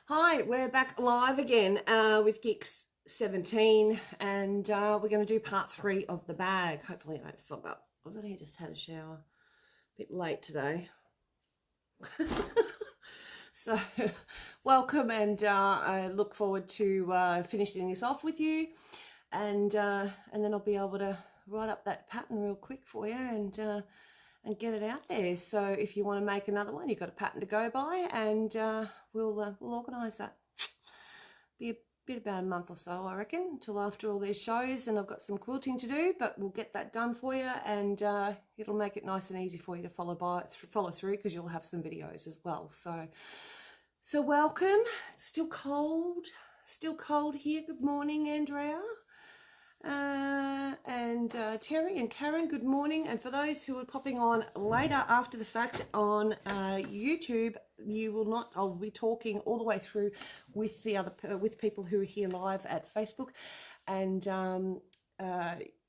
Hi, we're back live again with Geeks 17, and we're going to do part 3 of the bag. Hopefully I don't fog up. I've only just had a shower. A bit late today. So, welcome, and I look forward to finishing this off with you, and then I'll be able to write up that pattern real quick for you and get it out there. So if you want to make another one, you've got a pattern to go by, and we'll organise that. Be a bit about a month or so, I reckon, until after all these shows, and I've got some quilting to do, but we'll get that done for you, and it'll make it nice and easy for you to follow through, because you'll have some videos as well. So welcome. It's still cold here. Good morning, Andrea. And Terry and Karen, good morning. And for those who are popping on later after the fact on YouTube, you will not. I'll be talking all the way through with with people who are here live at Facebook, and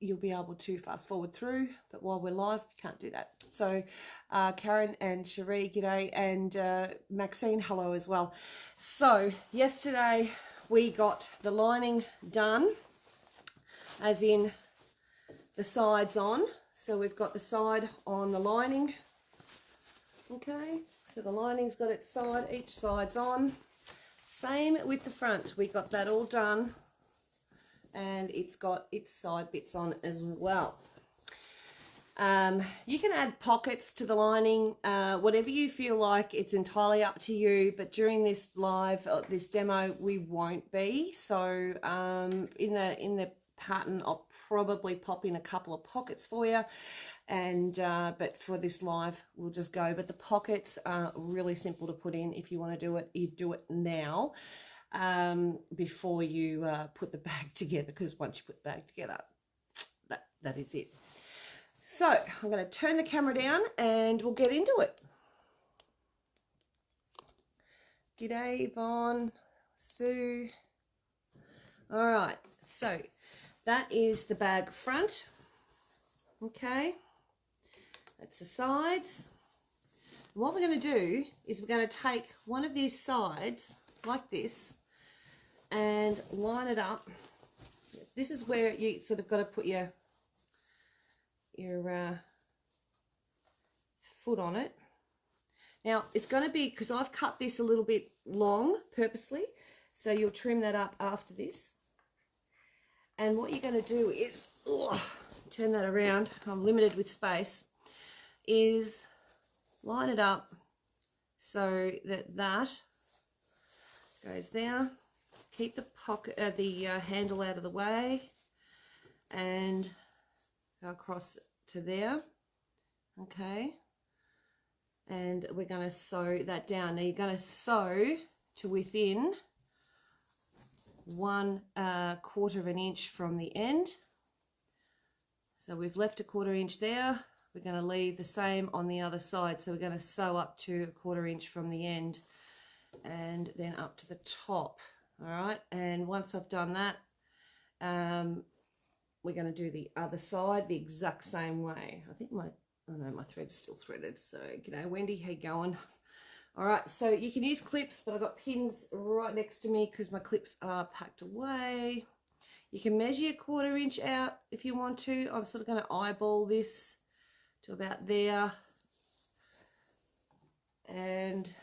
you'll be able to fast forward through. But while we're live, you can't do that. So Karen and Cherie, g'day, and Maxine, hello as well. So yesterday we got the lining done, as in the sides on. So we've got the side on the lining. Okay, so the lining's got its side, each side's on. Same with the front, we got that all done, and it's got its side bits on as well. You can add pockets to the lining, whatever you feel like. It's entirely up to you, but during this live, this demo, we won't be. So in the pattern, I'll probably pop in a couple of pockets for you, and but for this live we'll just go. But the pockets are really simple to put in. If you want to do it, you do it now, before you put the bag together, because once you put the bag together, that is it. So I'm going to turn the camera down and we'll get into it. G'day Yvonne, Sue. All right, so that is the bag front. Okay, that's the sides. And what we're going to do is we're going to take one of these sides like this and line it up. This is where you sort of got to put your foot on it. Now it's going to be, because I've cut this a little bit long purposely, so you'll trim that up after this. And what you're going to do is, turn that around, I'm limited with space, is line it up so that goes there. Keep the pocket, the handle out of the way, and go across to there. Okay, and we're going to sew that down. Now you're going to sew to within 1/4 of an inch from the end. So we've left 1/4 inch there. We're going to leave the same on the other side. So we're going to sew up to 1/4 inch from the end, and then up to the top. All right, and once I've done that, we're going to do the other side the exact same way. I think my thread's still threaded. So g'day Wendy, how you going? All right, so you can use clips, but I've got pins right next to me because my clips are packed away. You can measure your 1/4 inch out if you want to. I'm sort of going to eyeball this to about there, and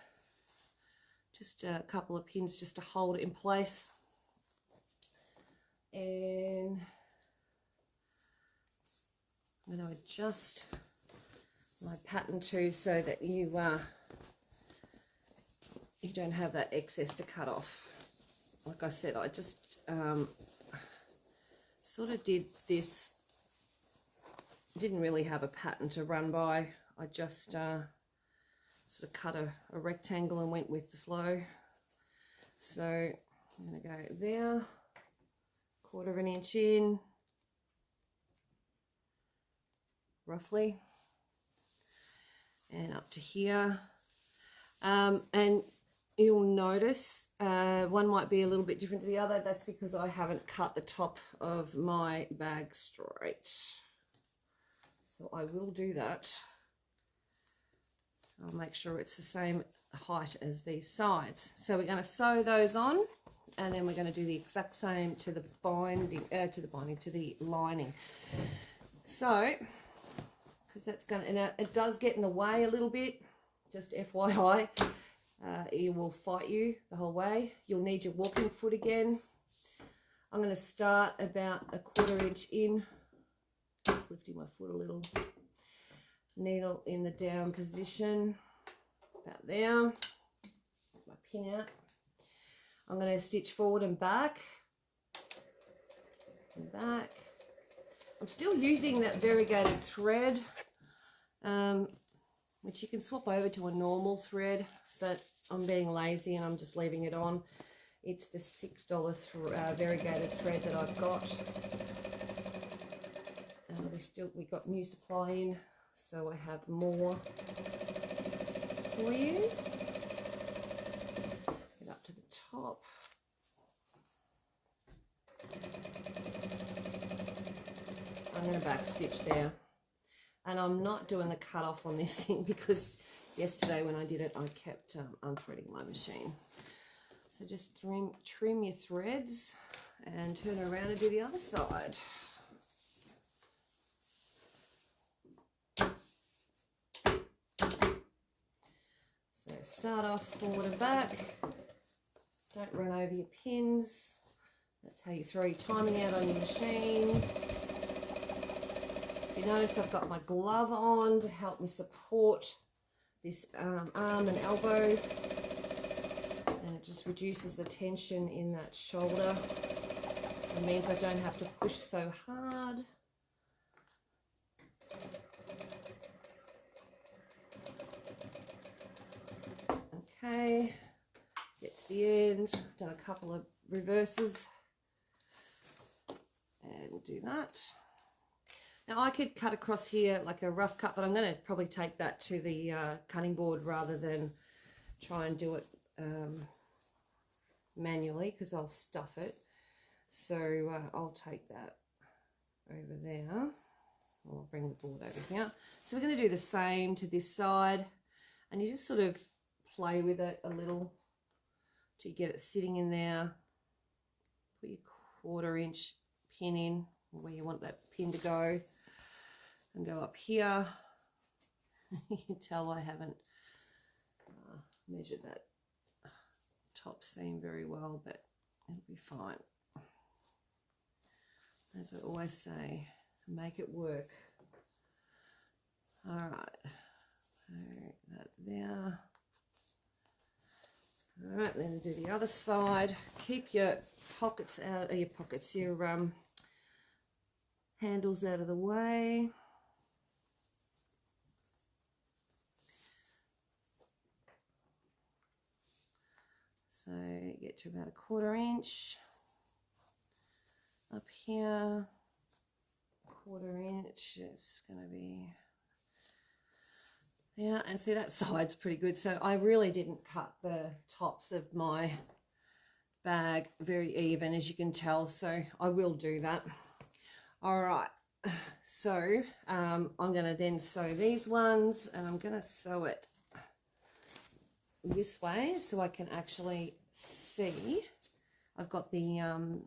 just a couple of pins just to hold it in place. And I'm going to adjust my pattern too, so that you don't have that excess to cut off. Like I said, I just sort of did this, didn't really have a pattern to run by. I just sort of cut a rectangle and went with the flow. So I'm going to go there, 1/4 of an inch in, roughly, and up to here. And you'll notice one might be a little bit different to the other. That's because I haven't cut the top of my bag straight. So I will do that. I'll make sure it's the same height as these sides. So we're going to sew those on, and then we're going to do the exact same to the binding, to the lining. So, because that's going to, and it does get in the way a little bit, just FYI, it will fight you the whole way. You'll need your walking foot again. I'm going to start about a 1/4 inch in, just lifting my foot a little, needle in the down position, about there, get my pin out. I'm going to stitch forward and back, and back. I'm still using that variegated thread, which you can swap over to a normal thread, but I'm being lazy and I'm just leaving it on. It's the $6 variegated thread that I've got. We got new supply in, so I have more for you. Get up to the top. I'm going to back stitch there, and I'm not doing the cut off on this thing because yesterday when I did it I kept unthreading my machine. So just trim your threads and turn around and do the other side. So start off forward and back. Don't run over your pins. That's how you throw your timing out on your machine. You notice I've got my glove on to help me support this arm and elbow. And it just reduces the tension in that shoulder. It means I don't have to push so hard. Okay, get to the end, done a couple of reverses and do that. Now I could cut across here like a rough cut, but I'm going to probably take that to the cutting board rather than try and do it manually, because I'll stuff it. So I'll take that over there. I'll bring the board over here. So we're going to do the same to this side, and you just sort of play with it a little till you get it sitting in there. Put your 1/4 inch pin in where you want that pin to go, and go up here. You can tell I haven't measured that top seam very well, but it'll be fine. As I always say, make it work. All right, put that there. All right, then do the other side. Keep your pockets out of your pockets, your handles out of the way. So get to about a 1/4 inch. Up here, 1/4 inch, it's going to be, yeah, and see that side's pretty good. So I really didn't cut the tops of my bag very even, as you can tell, so I will do that. All right, so I'm going to then sew these ones, and I'm going to sew it this way so I can actually see. I've got the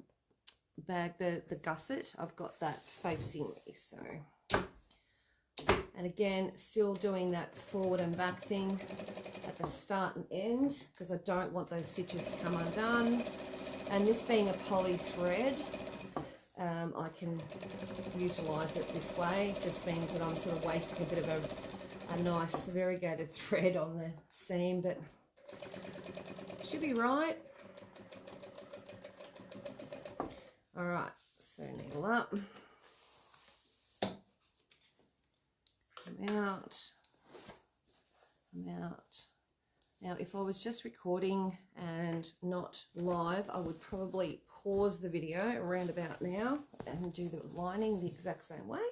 bag, the gusset, I've got that facing me. So, and again, still doing that forward and back thing at the start and end, because I don't want those stitches to come undone. And this being a poly thread, I can utilize it this way. It just means that I'm sort of wasting a bit of a nice variegated thread on the seam, but should be right. All right, so needle up, come out, come out. Now, if I was just recording and not live, I would probably pause the video around about now and do the lining the exact same way.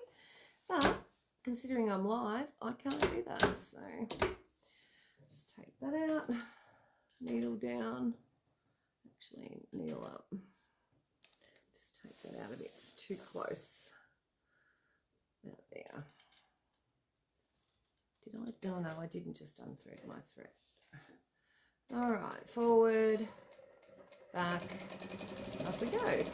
But considering I'm live, I can't do that. So just take that out, needle down, actually needle up. Just take that out a bit, it's too close. About there. Did I? No, I didn't just unthread my thread. All right, forward, back, off we go.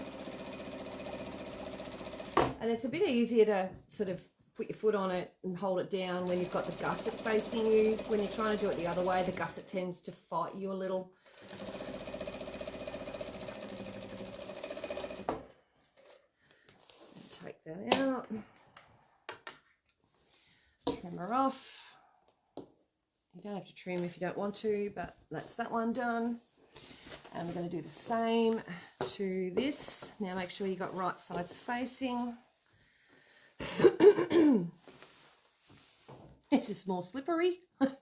And it's a bit easier to sort of put your foot on it and hold it down when you've got the gusset facing you. When you're trying to do it the other way, the gusset tends to fight you a little. Take that out. Trim her off. You don't have to trim if you don't want to, but that's that one done. And we're going to do the same to this. Now make sure you got right sides facing. This is more slippery. The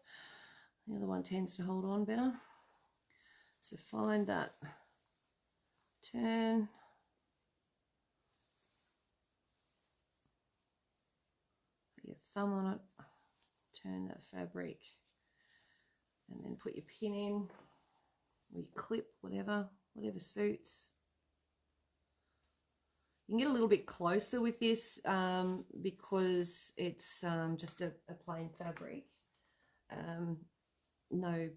other one tends to hold on better. So find that turn. Put your thumb on it. Turn that fabric. And then put your pin in. Or your clip, whatever suits. You can get a little bit closer with this because it's just a plain fabric. No,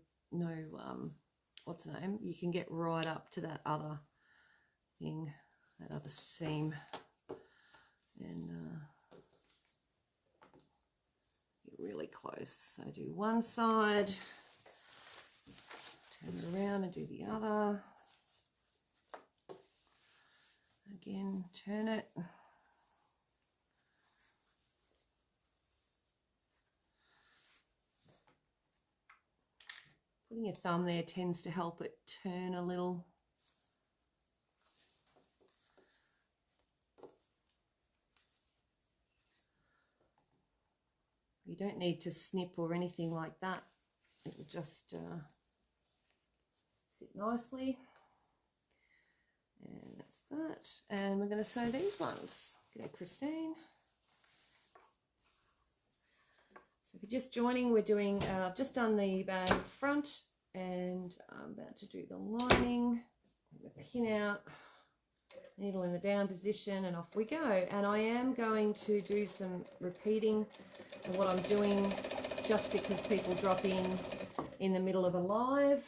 what's the name? You can get right up to that other thing, that other seam, and get really close. So do one side, turn it around and do the other. Again, turn it. Putting your thumb there tends to help it turn a little. You don't need to snip or anything like that. It'll just sit nicely. And that's that. And we're going to sew these ones. G'day, Christine. So if you're just joining, we're doing, I've just done the bag front and I'm about to do the lining. The pin out, needle in the down position, and off we go. And I am going to do some repeating of what I'm doing just because people drop in the middle of a live.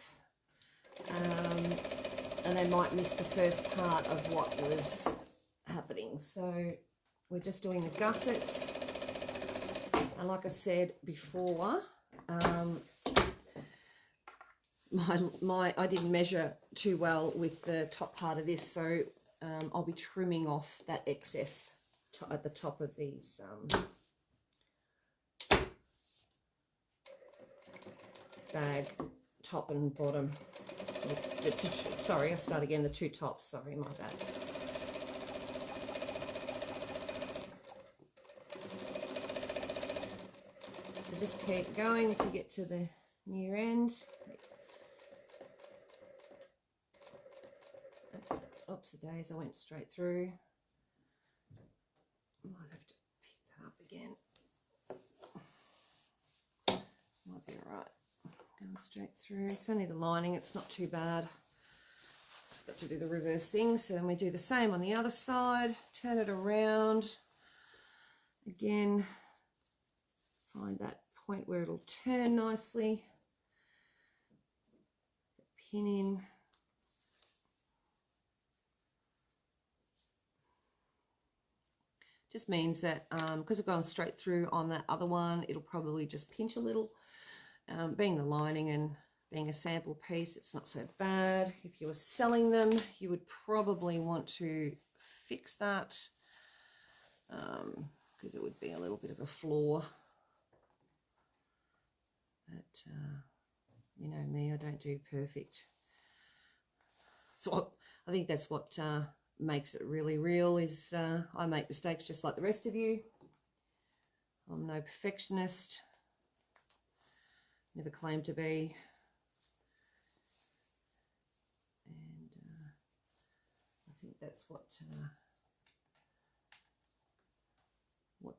And they might miss the first part of what was happening. So we're just doing the gussets. And like I said before, I didn't measure too well with the top part of this, so I'll be trimming off that excess at the top of these bag, top and bottom. Sorry, I'll start again, the two tops, sorry, my bad. So just keep going until you get to the near end. Oops, the days, I went straight through. Might have to pick that up again. Might be all right. Going straight through. It's only the lining, it's not too bad. Got to do the reverse thing, so then we do the same on the other side. Turn it around. Again, find that point where it'll turn nicely. Pin in. Just means that because I've gone straight through on that other one, it'll probably just pinch a little. Being the lining and being a sample piece, it's not so bad. If you were selling them, you would probably want to fix that because it would be a little bit of a flaw. But you know me, I don't do perfect. So I think that's what makes it really real is I make mistakes just like the rest of you. I'm no perfectionist. Never claimed to be. And I think that's what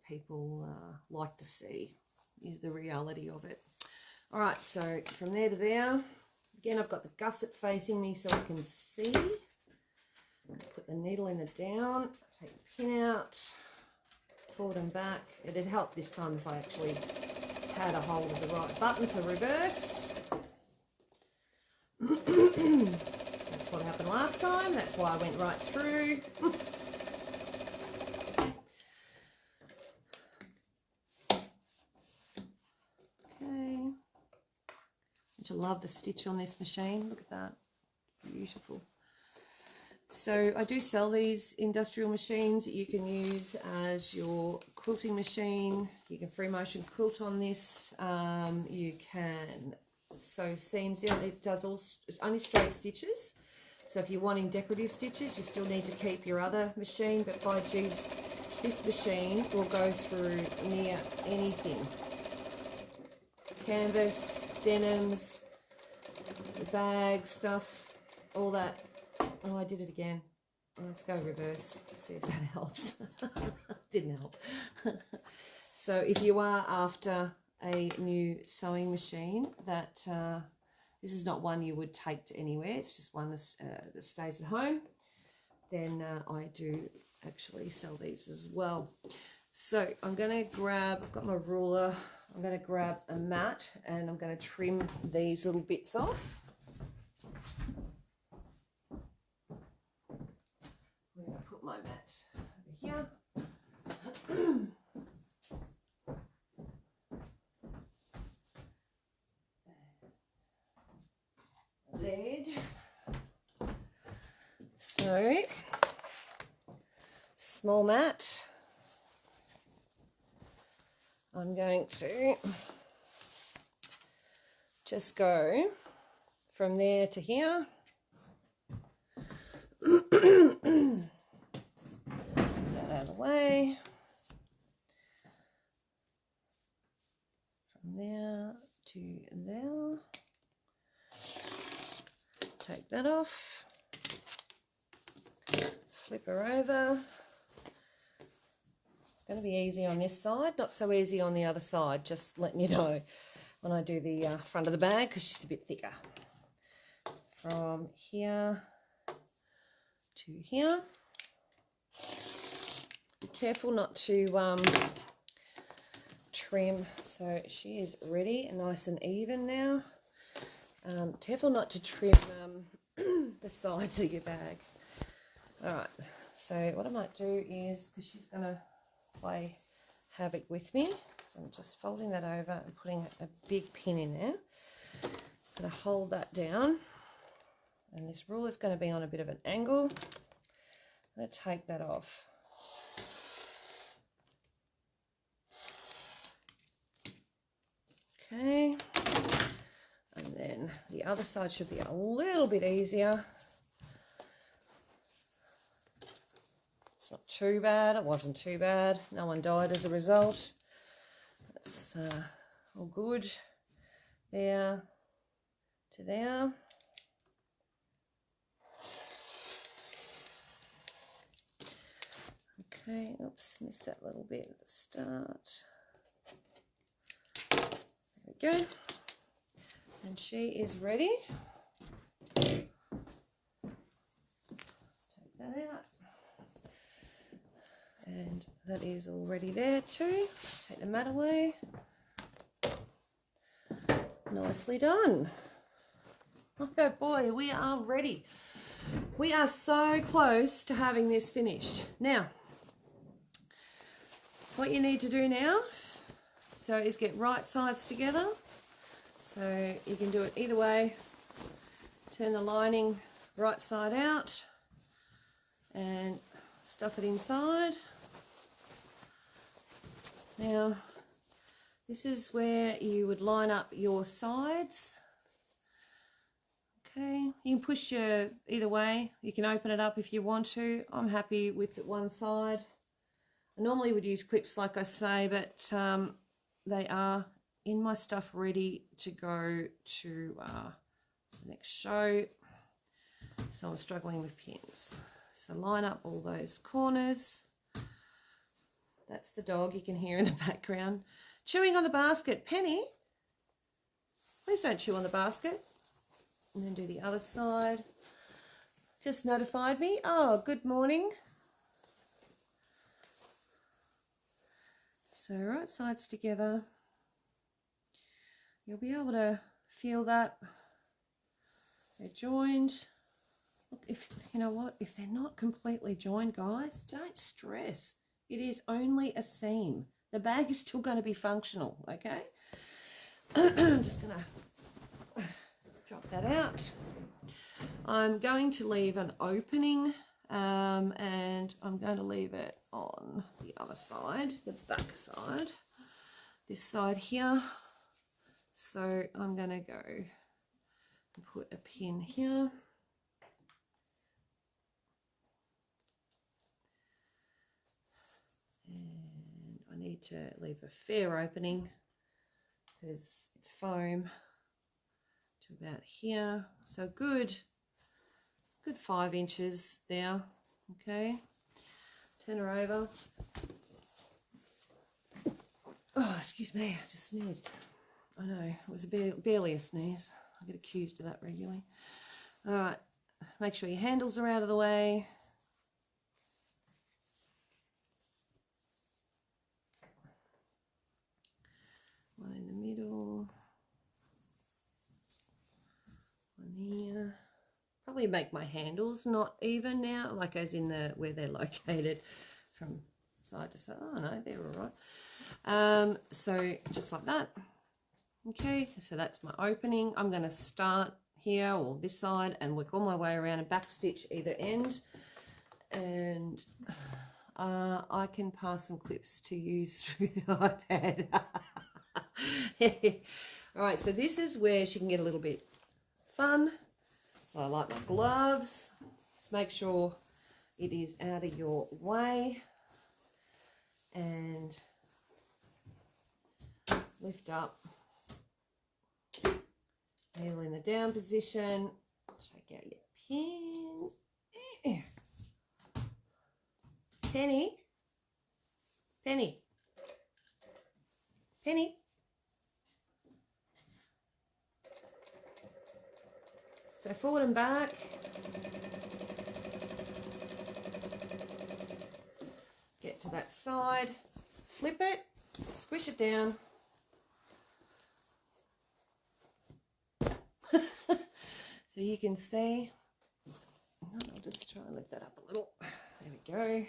people like to see is the reality of it. All right, so from there to there, again, I've got the gusset facing me so I can see. Put the needle in the down, take the pin out, forward and back. It'd help this time if I actually had a hold of the right button for reverse. That's what happened last time. That's why I went right through. Okay. I love the stitch on this machine. Look at that. Beautiful. So I do sell these industrial machines that you can use as your quilting machine. You can free motion quilt on this. You can sew seams in. It does it's only straight stitches. So if you're wanting decorative stitches, you still need to keep your other machine. But by geez, this machine will go through near anything. Canvas, denims, the bag stuff, all that. Oh, I did it again. Let's go reverse, see if that helps. Didn't help. So if you are after a new sewing machine, that this is not one you would take to anywhere, it's just one that stays at home, then I do actually sell these as well. So I'm going to grab, I've got my ruler, I'm going to grab a mat and I'm going to trim these little bits off. I'm going to put my mat over here. Lid. So, small mat. I'm going to just go from there to here. Get that out of the way. From there to there. Take that off. Flip her over. It's going to be easy on this side, not so easy on the other side, just letting you know when I do the front of the bag because she's a bit thicker. From here to here. Be careful not to trim, so she is ready and nice and even now. Careful not to trim the sides of your bag. Alright, so what I might do is, because she's going to play havoc with me, so I'm just folding that over and putting a big pin in there. I'm going to hold that down, and this ruler is going to be on a bit of an angle. I'm going to take that off. Okay, and then the other side should be a little bit easier. It's not too bad. It wasn't too bad. No one died as a result. That's all good. There to there. Okay, oops, missed that little bit at the start. There we go. And she is ready. Take that out. And that is already there too. Take the mat away. Nicely done. Oh boy, we are ready. We are so close to having this finished. Now, what you need to do now, so is get right sides together. So you can do it either way. Turn the lining right side out and stuff it inside. Now, this is where you would line up your sides. Okay, you can push your either way. You can open it up if you want to. I'm happy with one side. I normally would use clips like I say, but they are in my stuff ready to go to the next show. So I'm struggling with pins. So line up all those corners. That's the dog you can hear in the background. Chewing on the basket. Penny, please don't chew on the basket. And then do the other side. Just notified me. Oh, good morning. So right sides together. You'll be able to feel that. they're joined. Look, if you know what, if they're not completely joined, guys, don't stress. It is only a seam. The bag is still going to be functional, okay? I'm just going to drop that out. I'm going to leave an opening, and I'm going to leave it on the other side, the back side, this side here. So I'm going to go and put a pin here. And I need to leave a fair opening because it's foam to about here. So good 5 inches there. Okay, turn her over. Oh, excuse me, I just sneezed. I know, it was barely a sneeze. I get accused of that regularly. All right, make sure your handles are out of the way. One in the middle. One here. Probably make my handles not even now, like as in where they're located from side to side. Oh no, they're all right. So just like that. Okay, so that's my opening. I'm going to start here or this side and work all my way around and back stitch either end. And I can pass some clips to use through the iPad. All right, so this is where she can get a little bit fun. So I like my gloves. Just make sure it is out of your way. And lift up. Heel in the down position. Take out your pin. Penny. Penny. Penny. So forward and back. Get to that side. Flip it. Squish it down. So you can see, I'll just try and lift that up a little. There we go.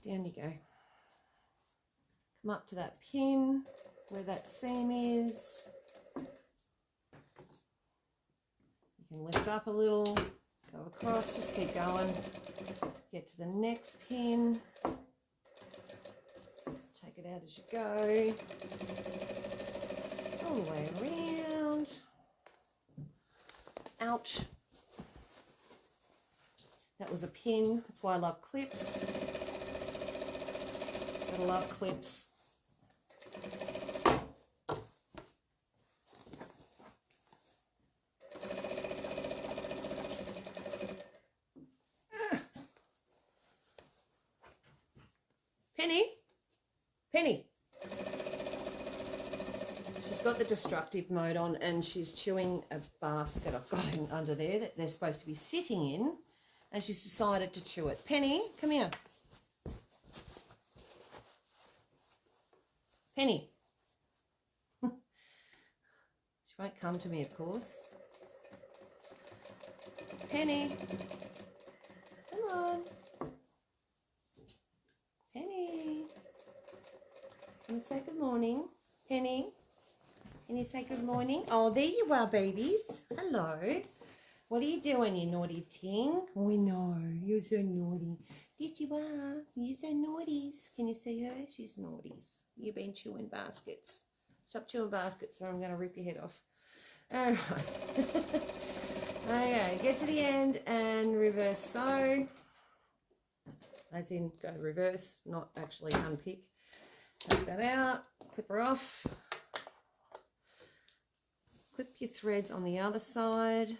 Down you go. Come up to that pin where that seam is. You can lift up a little, go across, just keep going. Get to the next pin. Take it out as you go. All the way around. Ouch. That was a pin. That's why I love clips. Gotta love clips. Penny? Penny? She's got the destructive mode on and she's chewing a basket I've got in under there that they're supposed to be sitting in, and she's decided to chew it. Penny, come here. Penny. She won't come to me, of course. Penny. Come on. Penny. Can you say good morning? Penny. Can you say good morning? Oh, there you are, babies. Hello. What are you doing, you naughty ting? Oh, no, you're so naughty. Yes, you are. You're so naughties. Can you see her? She's naughties. You've been chewing baskets. Stop chewing baskets or I'm going to rip your head off. All right. Okay, get to the end and reverse sew. As in, go reverse, not actually unpick. Take that out, clip her off. Clip your threads on the other side.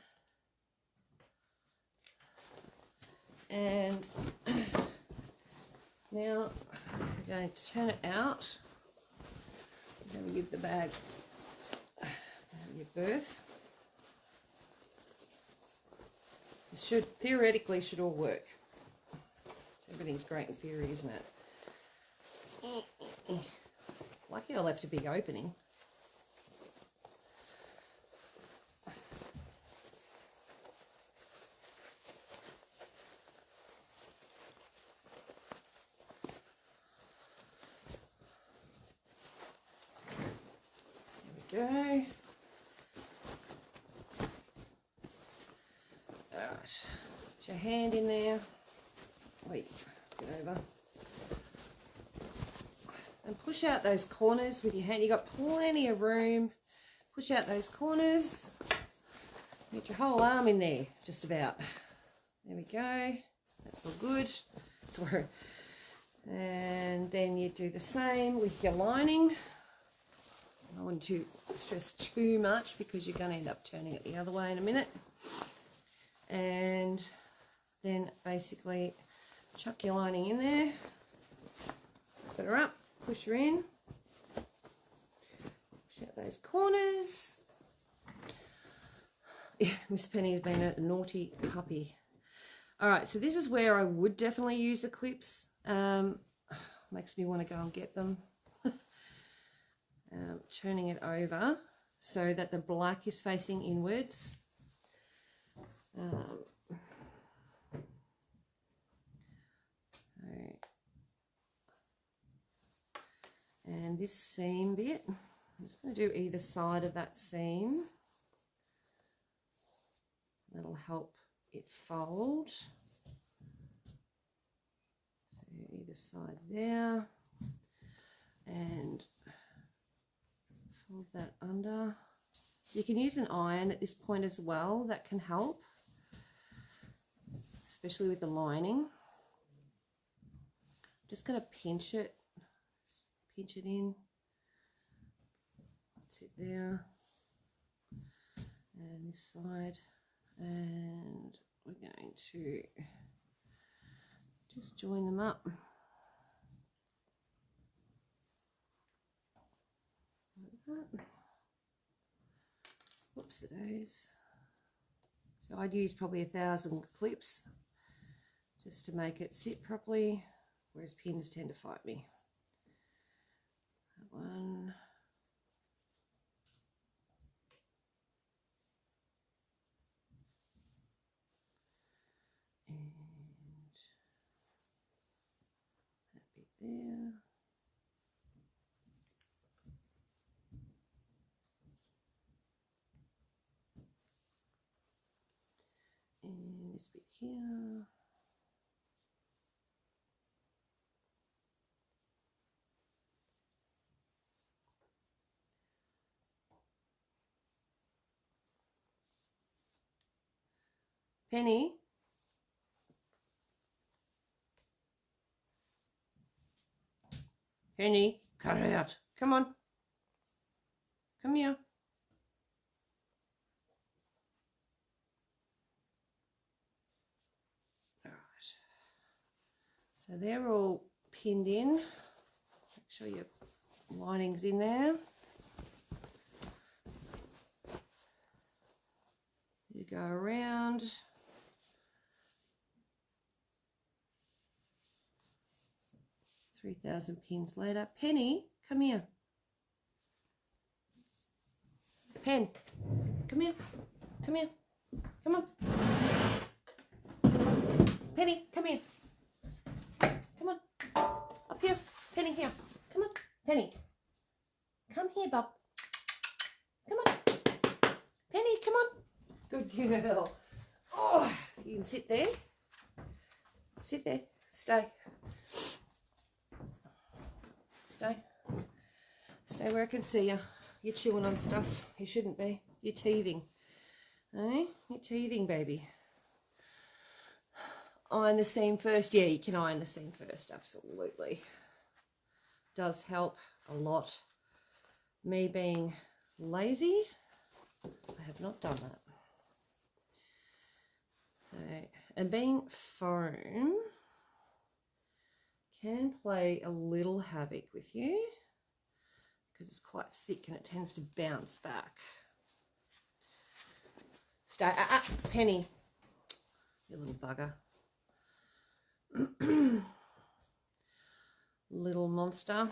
And now we're going to turn it out. We're going to give the bag your berth. This theoretically should all work. So everything's great in theory, isn't it? Lucky I left a big opening. go. Alright, put your hand in there. Wait, get over. And push out those corners with your hand. You've got plenty of room. Push out those corners. Get your whole arm in there, just about. There we go. That's all good. Sorry. And then you do the same with your lining. I don't want to stress too much because you're going to end up turning it the other way in a minute. And then basically chuck your lining in there. Put her up. Push her in. Push out those corners. Yeah, Miss Penny has been a naughty puppy. All right, so this is where I would definitely use the clips. Makes me want to go and get them. Turning it over so that the black is facing inwards. And this seam bit, I'm just going to do either side of that seam. That'll help it fold. So either side there. And fold that under. You can use an iron at this point as well. That can help, especially with the lining. I'm just going to pinch it. Pinch it in. That's it there. And this side. And we're going to just join them up. Like that. Whoops it is. So I'd use probably 1,000 clips just to make it sit properly, whereas pins tend to fight me. That one. And that bit there. And this bit here. Penny. Penny, cut it out. Come on. Come here. All right. So they're all pinned in. Make sure your lining's in there. You go around. $3,000 pins later. Penny, come here. Pen, come here. Come here. Come on. Penny, come here. Come on. Up here. Penny, here. Come on. Penny. Come here, Bob. Come on. Penny, come on. Good girl. Oh, you can sit there. Sit there. Stay. Stay. Stay where I can see you. You're chewing on stuff. You shouldn't be. You're teething. Eh? You're teething, baby. Iron the seam first. Yeah, you can iron the seam first. Absolutely. Does help a lot. Me being lazy, I have not done that. So, and being foam can play a little havoc with you because it's quite thick and it tends to bounce back. Stay, Penny, you little bugger. Little monster.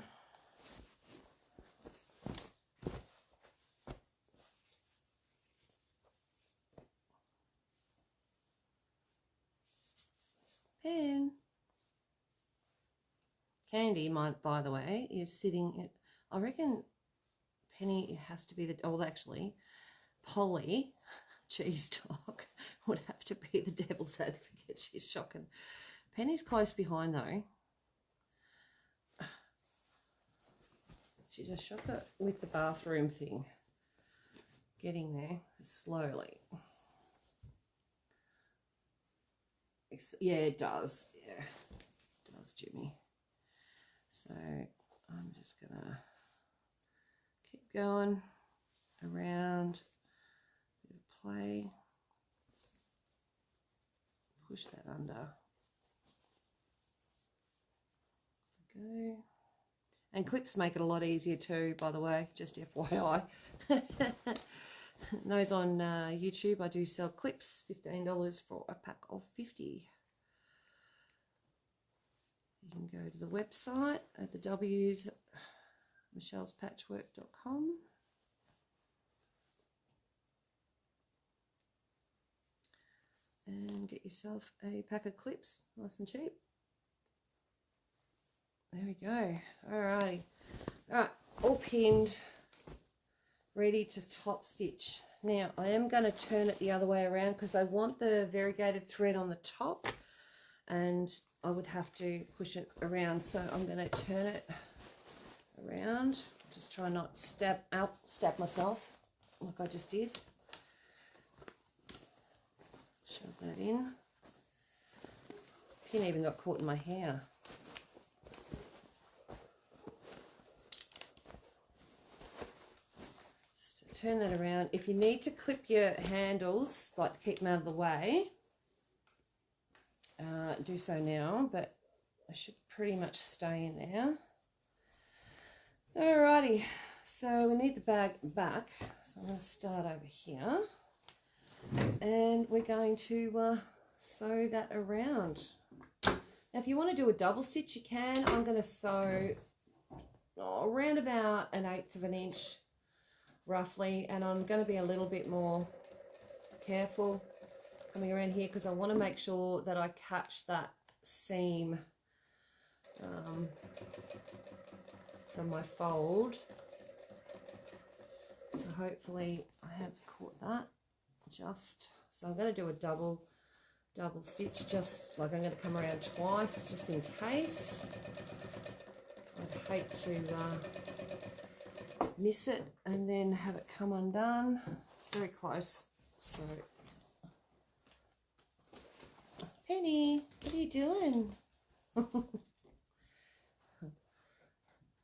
Pen. Candy, by the way, is sitting at, I reckon Penny, it has to be the, oh, actually, Polly, cheese dog, would have to be the devil's advocate. She's shocking. Penny's close behind, though. She's a shocker with the bathroom thing. Getting there slowly. Yeah, it does. Yeah, it does, Jimmy. So I'm just going to keep going around, bit of play, push that under. Go. And clips make it a lot easier too, by the way, just FYI. Those on YouTube, I do sell clips, $15 for a pack of 50. You can go to the website at the W's, michellespatchwork.com. And get yourself a pack of clips, nice and cheap. There we go. Alrighty. Alright, all pinned, ready to top stitch. Now I am going to turn it the other way around because I want the variegated thread on the top and I would have to push it around. So I'm going to turn it around. Just try not stab myself like I just did. Shove that in. Pin even got caught in my hair. Turn that around. If you need to clip your handles, like to keep them out of the way, do so now, but I should pretty much stay in there. Alrighty, so we need the bag back, so I'm going to start over here and we're going to sew that around. Now if you want to do a double stitch you can. I'm going to sew around about 1/8 of an inch roughly, and I'm going to be a little bit more careful coming around here because I want to make sure that I catch that seam from my fold. So hopefully I have caught that just. So I'm going to do a double stitch, just like I'm going to come around twice just in case. I'd hate to miss it and then have it come undone. It's very close. So Penny, what are you doing? What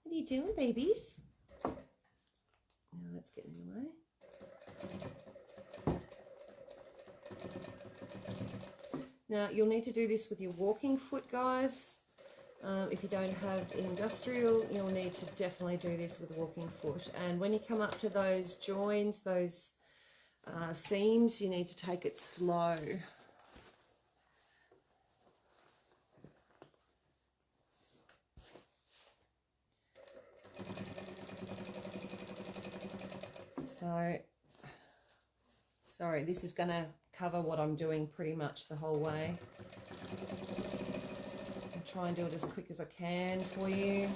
are you doing, babies? Now let's get in the way. Now you'll need to do this with your walking foot, guys. If you don't have industrial, you'll need to definitely do this with a walking foot. And when you come up to those joins, those seams, you need to take it slow. So, sorry, this is going to cover what I'm doing pretty much the whole way. Try and do it as quick as I can for you.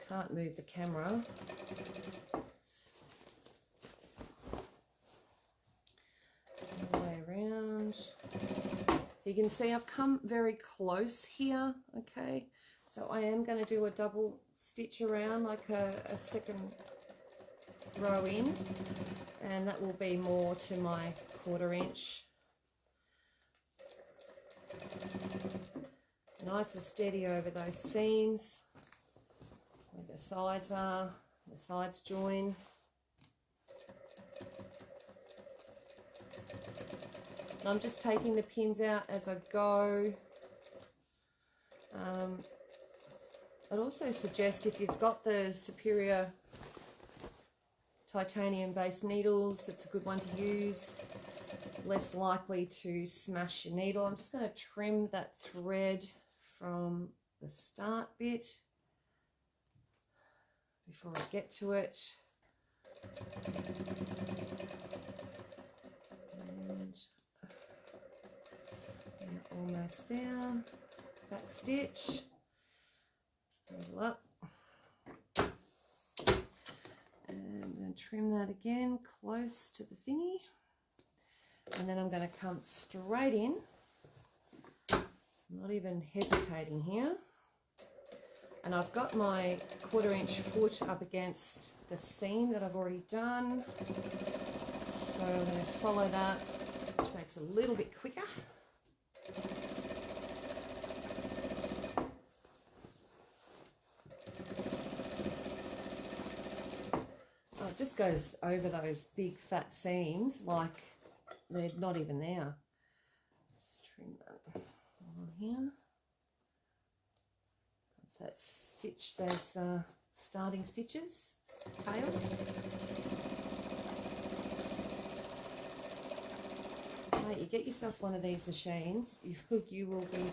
Can't move the camera. All the way around. So you can see I've come very close here, okay? So I am going to do a double stitch around, like a second row in, and that will be more to my 1/4 inch. Nice and steady over those seams where the sides are, the sides join. And I'm just taking the pins out as I go. I'd also suggest, if you've got the superior titanium based needles, it's a good one to use. Less likely to smash your needle. I'm just going to trim that thread from the start bit before I get to it. And almost there. Back stitch. Middle up. trim that again close to the thingy. And then I'm going to come straight in, not even hesitating here. And I've got my 1/4 inch foot up against the seam that I've already done. So I'm going to follow that, which makes it a little bit quicker. Oh, it just goes over those big fat seams like they're not even there. Just trim that on here. So it's stitch those starting stitches, tail. Mate, you get yourself one of these machines, you will be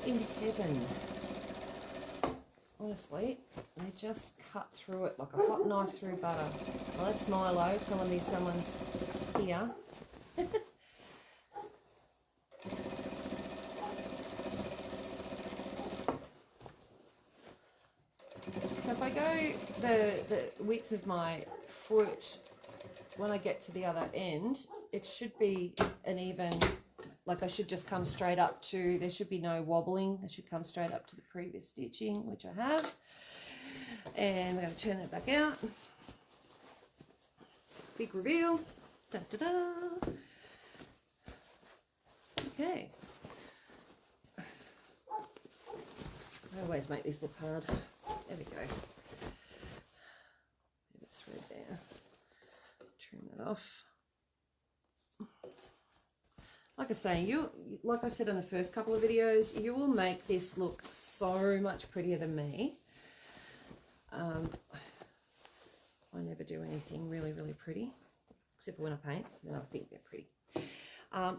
in heaven. Honestly, they just cut through it like a hot knife through butter. Well, that's Milo telling me someone's here. So if I go the width of my foot, when I get to the other end, it should be an even, like I should just come straight up to, there should be no wobbling. I should come straight up to the previous stitching, which I have. And I'm going to turn that back out. Big reveal. Da, da, da. Okay. I always make this look hard. There we go. Bit of thread there. Trim that off. Like I say, like I said in the first couple of videos, you will make this look so much prettier than me. I never do anything really, really pretty, except for when I paint, then I think they're pretty.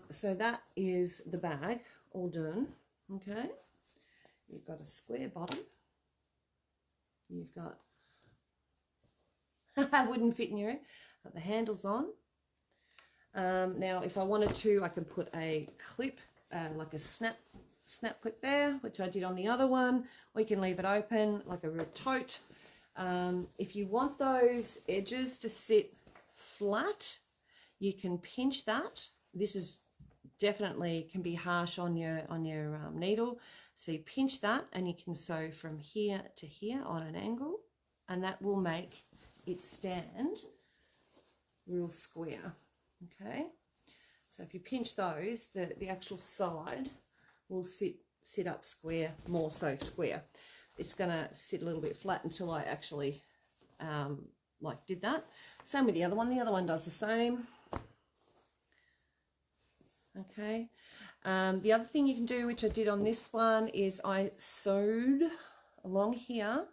So that is the bag all done. Okay, you've got a square bottom. You've got wouldn't fit in your, got the handles on. Now, if I wanted to, I can put a clip, like a snap clip there, which I did on the other one. Or you can leave it open like a real tote. If you want those edges to sit flat, you can pinch that. This is definitely can be harsh on your needle. So you pinch that and you can sew from here to here on an angle, and that will make it stand real square. Okay, so if you pinch those, the actual side will sit up square, more so square. It's gonna sit a little bit flat until I actually like did that. Same with the other one. The other one does the same. Okay, the other thing you can do, which I did on this one, is I sewed along here,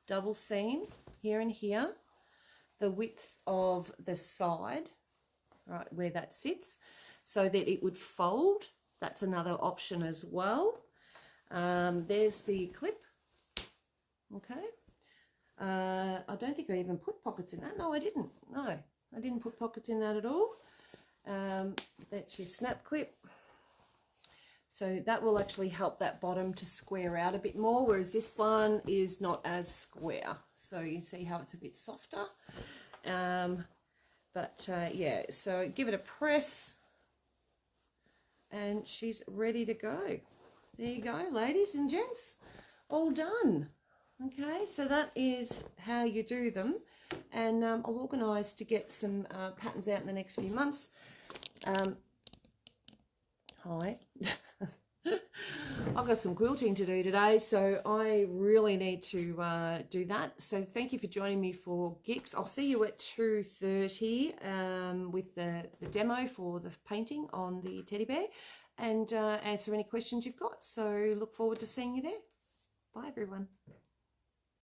double seam here and here, the width of the side, right where that sits, so that it would fold. That's another option as well. There's the clip. Okay, I don't think I even put pockets in that. No, I didn't. No, I didn't put pockets in that at all. That's your snap clip. So that will actually help that bottom to square out a bit more, whereas this one is not as square. So you see how it's a bit softer. Yeah, so give it a press and she's ready to go. There you go, ladies and gents, all done. Okay, so that is how you do them, and I'll organise to get some patterns out in the next few months. Hi. I've got some quilting to do today, so I really need to do that. So thank you for joining me for Geeks. I'll see you at 2:30 with the demo for the painting on the teddy bear, and answer any questions you've got. So look forward to seeing you there. Bye, everyone.